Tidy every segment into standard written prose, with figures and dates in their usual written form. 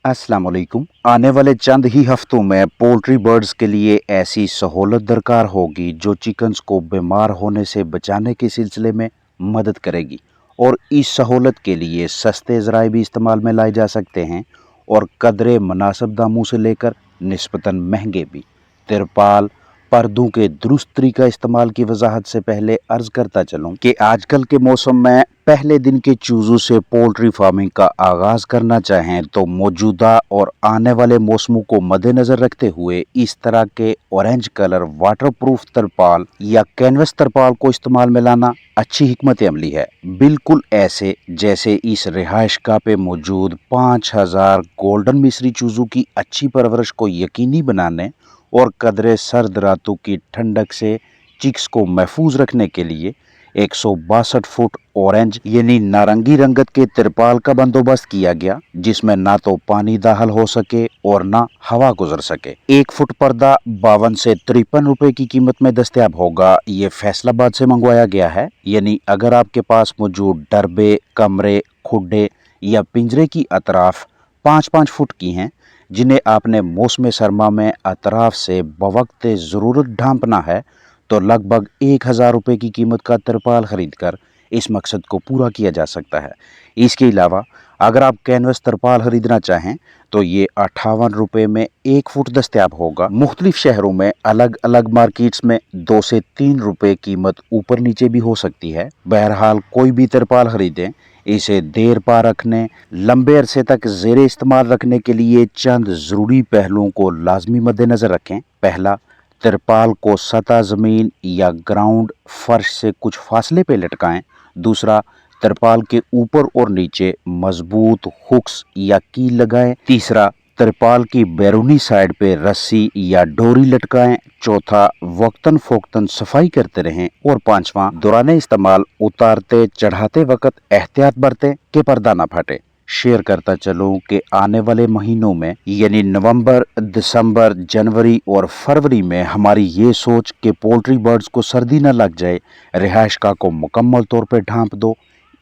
अस्सलाम वालेकुम। आने वाले चंद ही हफ्तों में पोल्ट्री बर्ड्स के लिए ऐसी सहूलत दरकार होगी जो चिकन्स को बीमार होने से बचाने के सिलसिले में मदद करेगी। और इस सहूलत के लिए सस्ते ज़राए भी इस्तेमाल में लाए जा सकते हैं और कदरे मुनासिब दामों से लेकर निस्बतन महंगे भी। तिरपाल पर्दों के दुरुस्त तरीका इस्तेमाल की वजाहत से पहले अर्ज करता चलूं कि आजकल के मौसम में पहले दिन के चूजों से पोल्ट्री फार्मिंग का आगाज करना चाहें तो मौजूदा और आने वाले मौसमों को मद्देनजर रखते हुए इस तरह के ऑरेंज कलर वाटर प्रूफ तरपाल या कैनवस तरपाल को इस्तेमाल में लाना अच्छी हिकमत अमली है। बिल्कुल ऐसे जैसे इस रिहाइश गाह पे मौजूद 5000 गोल्डन मिस्री चूजों की अच्छी परवरिश को यकीनी बनाने और कदरे सर्द रातों की ठंडक से चिक्स को महफूज रखने के लिए 162 फुट ऑरेंज यानी नारंगी रंगत के तिरपाल का बंदोबस्त किया गया, जिसमें ना तो पानी दाखिल हो सके और ना हवा गुजर सके। 1 फुट पर्दा 52 से 53 रुपए की कीमत में दस्तयाब होगा। ये फैसलाबाद से मंगवाया गया है। यानी अगर आपके पास मौजूद डरबे, कमरे, खुड्डे या पिंजरे की अतराफ 5-5 फुट की हैं, जिन्हें आपने मौसम सरमा में अतराफ से बवक्त ज़रूरत ढांपना है, तो लगभग 1000 रुपये की कीमत का तिरपाल खरीद कर इस मकसद को पूरा किया जा सकता है। इसके अलावा अगर आप कैनवस तिरपाल खरीदना चाहें तो ये 58 रुपये में 1 फुट दस्तयाब होगा। मुख्तलिफ शहरों में अलग अलग मार्केट्स में 2 से 3 रुपये कीमत ऊपर नीचे भी हो सकती है। बहरहाल कोई भी तिरपाल खरीदें, इसे देर पा रखने, लंबे अरसे तक ज़ेरे इस्तेमाल रखने के लिए चंद ज़रूरी पहलुओं को लाजमी मद्देनज़र रखें। पहला, तिरपाल को सतह ज़मीन या ग्राउंड फर्श से कुछ फासले पे लटकाएं। दूसरा, तिरपाल के ऊपर और नीचे मजबूत हुक्स या कील लगाएं। तीसरा, तिरपाल की बैरूनी साइड पे रस्सी या डोरी लटकाएं। चौथा, वक्तन फोक्तन सफाई करते रहें। और पांचवा, दौराने इस्तेमाल उतारते चढ़ाते वक्त एहतियात बरतें कि पर्दा ना फटे। शेयर करता चलूं कि आने वाले महीनों में यानी नवंबर, दिसंबर, जनवरी और फरवरी में हमारी ये सोच कि पोल्ट्री बर्ड्स को सर्दी न लग जाए, रिहाइश गाह को मुकम्मल तौर पर ढांप दो,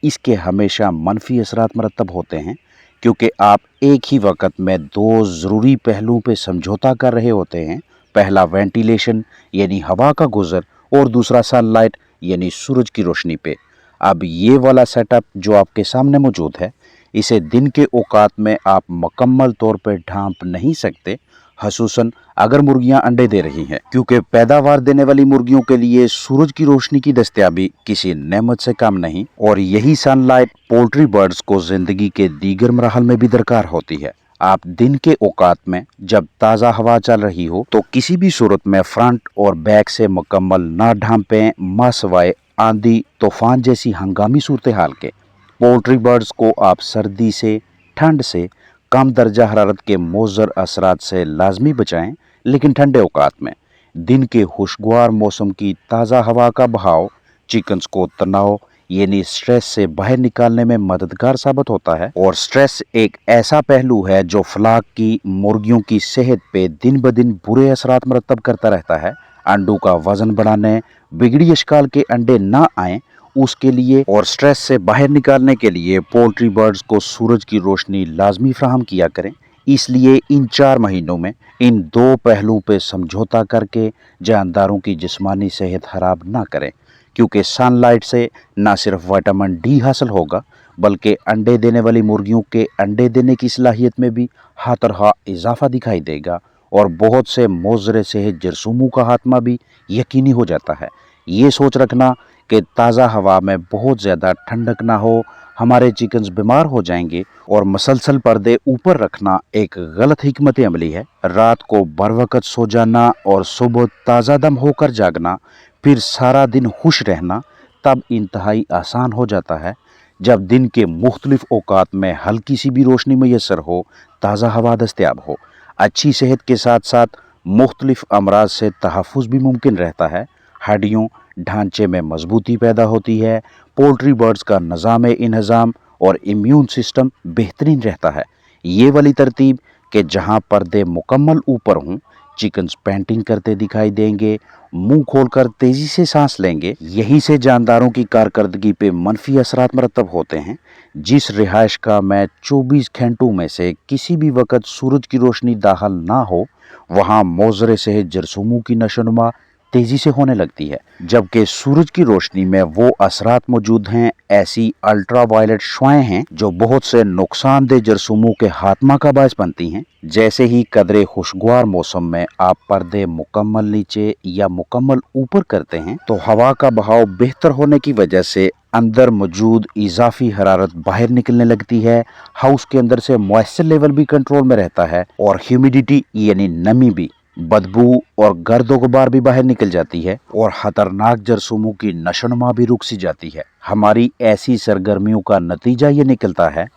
इसके हमेशा मनफी असरात मरतब होते हैं, क्योंकि आप एक ही वक्त में 2 ज़रूरी पहलुओं पे समझौता कर रहे होते हैं। पहला वेंटिलेशन यानी हवा का गुजर, और दूसरा सनलाइट यानी सूरज की रोशनी पे। अब ये वाला सेटअप जो आपके सामने मौजूद है, इसे दिन के औकात में आप मुकम्मल तौर पर ढांप नहीं सकते, खसूसन अगर मुर्गियां अंडे दे रही हैं, क्योंकि पैदावार देने वाली मुर्गियों के लिए सूरज की रोशनी की दस्तयाबी किसी नेमत से कम नहीं, और यही सनलाइट पोल्ट्री बर्ड्स को जिंदगी के दीगर मराहल में भी दरकार होती है। आप दिन के औकात में जब ताज़ा हवा चल रही हो तो किसी भी सूरत में फ्रंट और बैक से मुकम्मल ना ढांपें, मासवाए आंधी तूफान जैसी हंगामी सूरत हाल के। पोल्ट्री बर्ड्स को आप सर्दी से, ठंड से, कम दर्जा हरारत के मुज़र असरात से लाजमी बचाएं, लेकिन ठंडे औकात में। दिन के खुशगवार मौसम की ताज़ा हवा का बहाव चिकन्स को तनाव यानी स्ट्रेस से बाहर निकालने में मददगार साबित होता है। और स्ट्रेस एक ऐसा पहलू है जो फ्लाक की मुर्गियों की सेहत पे दिन ब दिन बुरे असरात मरतब करता रहता है। अंडों का वजन बढ़ाने, बिगड़ी अशकाल के अंडे ना आए, उसके लिए और स्ट्रेस से बाहर निकालने के लिए पोल्ट्री बर्ड्स को सूरज की रोशनी लाजमी फ्राहम किया करें। इसलिए इन 4 महीनों में इन 2 पहलुओं पे समझौता करके जानदारों की जिस्मानी सेहत खराब ना करें, क्योंकि सनलाइट से न सिर्फ विटामिन डी हासिल होगा, बल्कि अंडे देने वाली मुर्गियों के अंडे देने की सलाहियत में भी हाथरहा इजाफा दिखाई देगा, और बहुत से मोज़रे सेहत जरसूमों का खात्मा भी यकीनी हो जाता है। ये सोच रखना कि ताज़ा हवा में बहुत ज़्यादा ठंडक ना हो, हमारे चिकन्स बीमार हो जाएंगे, और मसलसल पर्दे ऊपर रखना एक गलत हिकमत अमली है। रात को बर वक्त सो जाना और सुबह ताज़ा दम होकर जागना, फिर सारा दिन खुश रहना तब इंतहाई आसान हो जाता है जब दिन के मुख्तलिफ औकात में हल्की सी भी रोशनी मैसर हो, ताज़ा हवा दस्तयाब हो। अच्छी सेहत के साथ साथ मुख्तलिफ अमराज से तहफ़्फ़ुज़ भी मुमकिन रहता है। हड्डियों ढांचे में मजबूती पैदा होती है। पोल्ट्री बर्ड्स का निज़ाम इंहज़ाम और इम्यून सिस्टम बेहतरीन रहता है। ये वाली तरतीब कि जहाँ पर्दे मुकम्मल ऊपर हों, चिकन्स पैंटिंग करते दिखाई देंगे, मुंह खोलकर तेजी से सांस लेंगे। यहीं से जानदारों की कारकर्दगी पे मनफी असरात मरतब होते हैं। जिस रिहाइश का में 24 घंटों में से किसी भी वक्त सूरज की रोशनी दाखिल ना हो, वहाँ मोजरे से जरसूमों की नशोनुमा तेजी से होने लगती है। जबकि सूरज की रोशनी में वो असरात मौजूद हैं, ऐसी अल्ट्रा वायलेट शुआएं हैं जो बहुत से नुकसानदेह जरसूमों के खात्मा का बायस बनती हैं। जैसे ही कदरे खुशगवार मौसम में आप पर्दे मुकम्मल नीचे या मुकम्मल ऊपर करते हैं तो हवा का बहाव बेहतर होने की वजह से अंदर मौजूद इजाफी हरारत बाहर निकलने लगती है। हाउस के अंदर से मॉइस्चर लेवल भी कंट्रोल में रहता है और ह्यूमिडिटी यानी नमी भी, बदबू और गर्द गुबार भी बाहर निकल जाती है और खतरनाक जरसूमों की नशोनुमा भी रुक सी जाती है। हमारी ऐसी सरगर्मियों का नतीजा ये निकलता है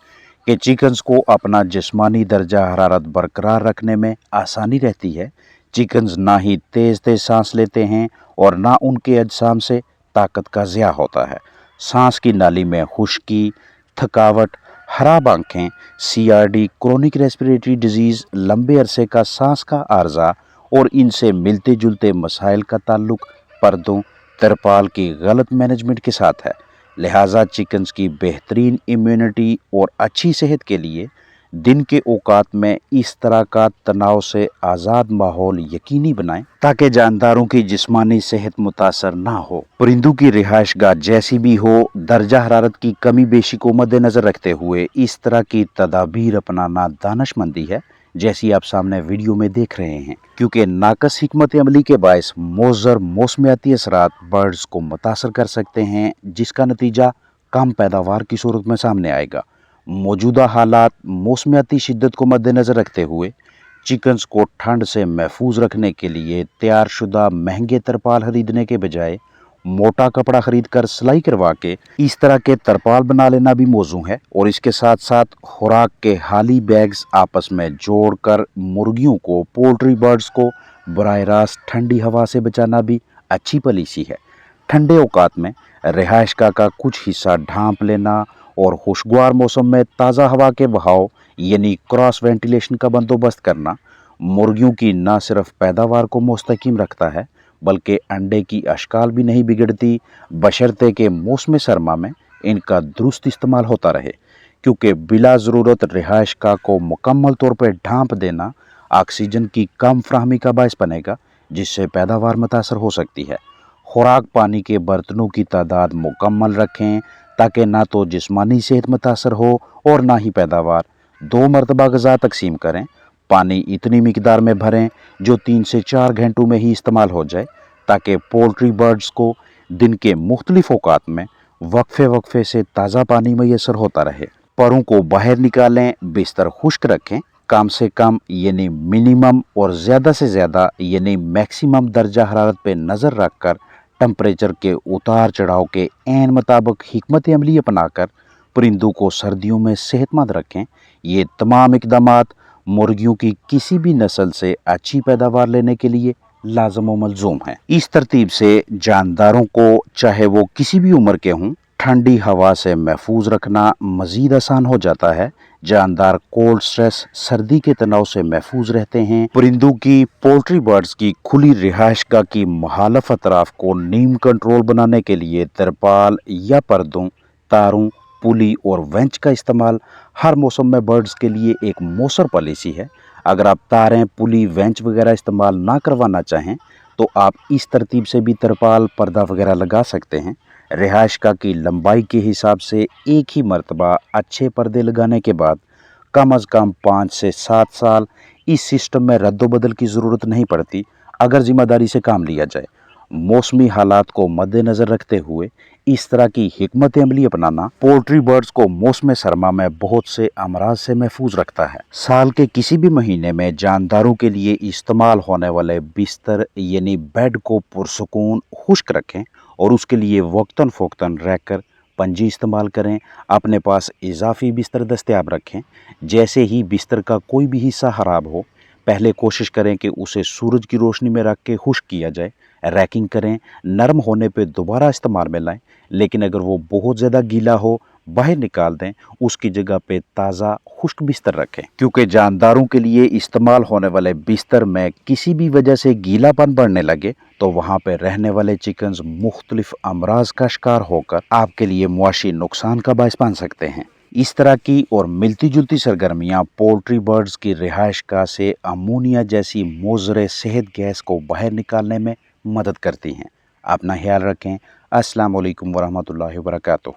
कि चिकन्स को अपना जिस्मानी दर्जा हरारत बरकरार रखने में आसानी रहती है। चिकन्स ना ही तेज तेज सांस लेते हैं और ना उनके अजसाम से ताकत का ज़िया होता है। सांस की नाली में खुश्की, थकावट, खराब आंखें, CRD, क्रोनिक रेस्पिरेटरी डिजीज़, लंबे अरसे का सांस का आर्जा और इनसे मिलते जुलते मसाइल का ताल्लुक पर्दों, तरपाल की गलत मैनेजमेंट के साथ है। लिहाजा चिकन्स की बेहतरीन इम्यूनिटी और अच्छी सेहत के लिए दिन के औकात में इस तरह का तनाव से आज़ाद माहौल यकीनी बनाएं ताकि जानदारों की जिस्मानी सेहत मुतासर ना हो। परिंदों की रिहाइशगाह जैसी भी हो, दर्जा हरारत की कमी बेशी को मद्देनजर रखते हुए इस तरह की तदाबीर अपनाना दानशमंदी है, जैसी आप सामने वीडियो में देख रहे हैं, क्योंकि नाकस हिकमत अमली के बायस मोज़र मौसमियाती असरात बर्ड्स को मुतासर कर सकते हैं, जिसका नतीजा कम पैदावार की सूरत में सामने आएगा। मौजूदा हालात मौसमियाती शिद्दत को मद्देनजर रखते हुए चिकन्स को ठंड से महफूज रखने के लिए तैयार शुदा महंगे तरपाल खरीदने के बजाय मोटा कपड़ा खरीद कर सिलाई करवा के इस तरह के तरपाल बना लेना भी मौजू है। और इसके साथ साथ खुराक के हाली बैग्स आपस में जोड़कर मुर्गियों को, पोल्ट्री बर्ड्स को बराह रास्त ठंडी हवा से बचाना भी अच्छी पॉलिसी है। ठंडे औकात में रिहाइशगाह का कुछ हिस्सा ढांप लेना और खुशगवार मौसम में ताज़ा हवा के बहाव यानी क्रॉस वेंटिलेशन का बंदोबस्त करना मुर्गियों की न सिर्फ पैदावार को मुस्तकीम रखता है बल्कि अंडे की अशकाल भी नहीं बिगड़ती, बशर्ते के मौसम सरमा में इनका दुरुस्त इस्तेमाल होता रहे। क्योंकि बिला ज़रूरत रिहाइशगाह को मुकम्मल तौर पर ढांप देना ऑक्सीजन की कम फ्राहमी का बायस बनेगा, जिससे पैदावार मुतासर हो सकती है। खुराक पानी के बर्तनों की तादाद मुकम्मल रखें ताकि ना तो जिस्मानी सेहत मुतासर हो और ना ही पैदावार। 2 मरतबा ग़िज़ा तकसीम करें। पानी इतनी मिकदार में भरें जो 3 से 4 घंटों में ही इस्तेमाल हो जाए, ताकि पोल्ट्री बर्ड्स को दिन के मुख्तलिफ औकात में वक्फे वक्फे से ताज़ा पानी मैसर होता रहे। परों को बाहर निकालें, बिस्तर खुश्क रखें। कम से कम यानी मिनिमम और ज़्यादा से ज़्यादा यानी मैक्सिमम दर्जा हरारत पे नज़र रख कर टेम्परेचर के उतार चढ़ाव के ऐन मुताबिक हिकमत अमली अपनाकर परिंदों को सर्दियों में सेहतमंद रखें। ये तमाम इक़दामात मुर्गियों की किसी भी नस्ल से अच्छी पैदावार लेने के लिए लाज़िम व मलज़ूम हैं। इस तरतीब से जानदारों को, चाहे वो किसी भी उम्र के हों, ठंडी हवा से महफूज रखना मज़ीद आसान हो जाता है। जानदार कोल्ड स्ट्रेस, सर्दी के तनाव से महफूज रहते हैं। परिंदों की, पोल्ट्री बर्ड्स की खुली रिहाइशगाह की मुखालिफ अतराफ को नीम कंट्रोल बनाने के लिए तरपाल या पर्दों, तारों, पुली और वेंच का इस्तेमाल हर मौसम में बर्ड्स के लिए एक मौसर पॉलिसी है। अगर आप तारें, पुली, वेंच वगैरह इस्तेमाल ना करवाना चाहें तो आप इस तरतीब से भी तरपाल, पर्दा वगैरह लगा सकते हैं। रिहाइशगाह की लंबाई के हिसाब से एक ही मरतबा अच्छे पर्दे लगाने के बाद कम अज़ कम 5 से 7 साल इस सिस्टम में रद्दोबदल की ज़रूरत नहीं पड़ती, अगर ज़िम्मेदारी से काम लिया जाए। मौसमी हालात को मद्देनज़र रखते हुए इस तरह की हिकमत अमली अपनाना पोल्ट्री बर्ड्स को मौसम सरमा में बहुत से अमराज से महफूज रखता है। साल के किसी भी महीने में जानदारों के लिए इस्तेमाल होने वाले बिस्तर यानी बेड को पुरसुकून खुश्क रखें और उसके लिए वक्तन फ़ोक्तन रख कर पंजी इस्तेमाल करें। अपने पास इजाफी बिस्तर दस्तयाब रखें। जैसे ही बिस्तर का कोई भी हिस्सा ख़राब हो, पहले कोशिश करें कि उसे सूरज की रोशनी में रख के खुश्क किया जाए। रैकिंग करें, नरम होने पे दोबारा इस्तेमाल में लाएं। लेकिन अगर वो बहुत ज़्यादा गीला हो, باہر نکال دیں، اس کی جگہ پہ تازہ خشک بستر رکھیں، کیونکہ جانداروں کے لیے استعمال ہونے والے بستر میں کسی بھی وجہ سے گیلا پن بڑھنے لگے تو وہاں پہ رہنے والے چکنز مختلف امراض کا شکار ہو کر آپ کے لیے معاشی نقصان کا باعث بن سکتے ہیں۔ اس طرح کی اور ملتی جلتی سرگرمیاں پولٹری برڈز کی رہائش گاہ سے امونیا جیسی مضر صحت گیس کو باہر نکالنے میں مدد کرتی ہیں۔ اپنا خیال رکھیں۔ السلام علیکم ورحمۃ اللہ وبرکاتہ۔